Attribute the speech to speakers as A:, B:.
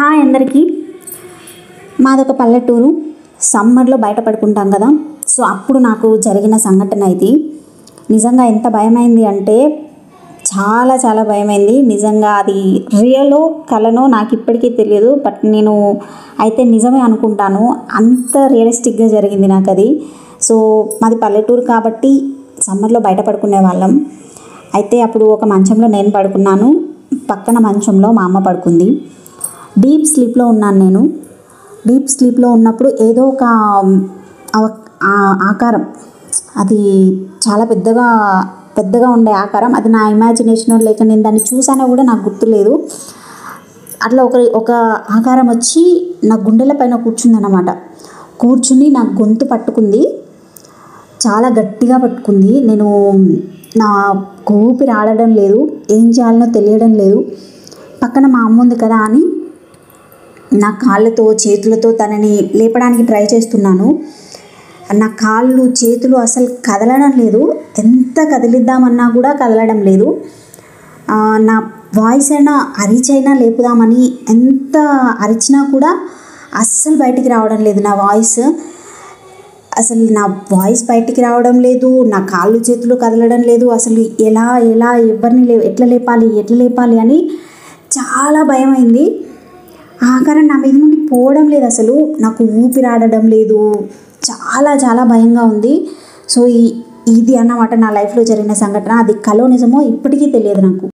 A: Hi అందరికీ. మాదొక పల్లెటూరు. సమ్మర్లో బయట పడుకుంటాం కదా. సో అప్పుడు నాకు జరిగిన సంఘటన ఇది. నిజంగా ఎంత భయమైంది అంటే చాలా చాలా భయమైంది. నిజంగా అది రియలో కలనో నాకు ఇప్పటికీ తెలియదు. బట్ నేను అయితే నిజమే అనుకుంటాను. అంత రియలిస్టిక్గా జరిగింది నాకు అది. సో మాది పల్లెటూరు కాబట్టి సమ్మర్లో బయట పడుకునే వాళ్ళం. అయితే అప్పుడు ఒక మంచంలో నేను పడుకున్నాను, పక్కన మంచంలో మా అమ్మ పడుకుంది. డీప్ స్లీప్లో ఉన్నాను నేను. డీప్ స్లీప్లో ఉన్నప్పుడు ఏదో ఒక ఆకారం, అది చాలా పెద్దగా ఉండే ఆకారం. అది నా ఇమాజినేషన్ లేక నేను దాన్ని చూసానో కూడా నాకు గుర్తులేదు. అట్లా ఒక ఆకారం వచ్చి నా గుండెల పైన కూర్చుందన్నమాట. కూర్చుని నా గొంతు పట్టుకుంది, చాలా గట్టిగా పట్టుకుంది. నా ఊపిరి ఆడడం లేదు, ఏం చేయాలనో తెలియడం లేదు. పక్కన మా అమ్మ ఉంది కదా అని నా కాళ్ళతో చేతులతో తనని లేపడానికి ట్రై చేస్తున్నాను. నా కాళ్ళు చేతులు అసలు కదలడం లేదు. ఎంత కదిలిద్దామన్నా కూడా కదలడం లేదు. నా వాయిస్ అయినా అరిచైనా లేపుదామని ఎంత అరిచినా కూడా అస్సలు బయటికి రావడం లేదు. నా వాయిస్ బయటికి రావడం లేదు. నా కాళ్ళు చేతులు కదలడం లేదు. అసలు ఎలా ఎవరిని ఎట్లా లేపాలి అని చాలా భయమైంది. ఆకారం నా మీద నుండి పోవడం లేదు. అసలు నాకు ఊపిరాడడం లేదు. చాలా చాలా భయంగా ఉంది. సో ఇది అన్నమాట నా లైఫ్లో జరిగిన సంఘటన. అది కలో నిజమో ఇప్పటికీ తెలియదు నాకు.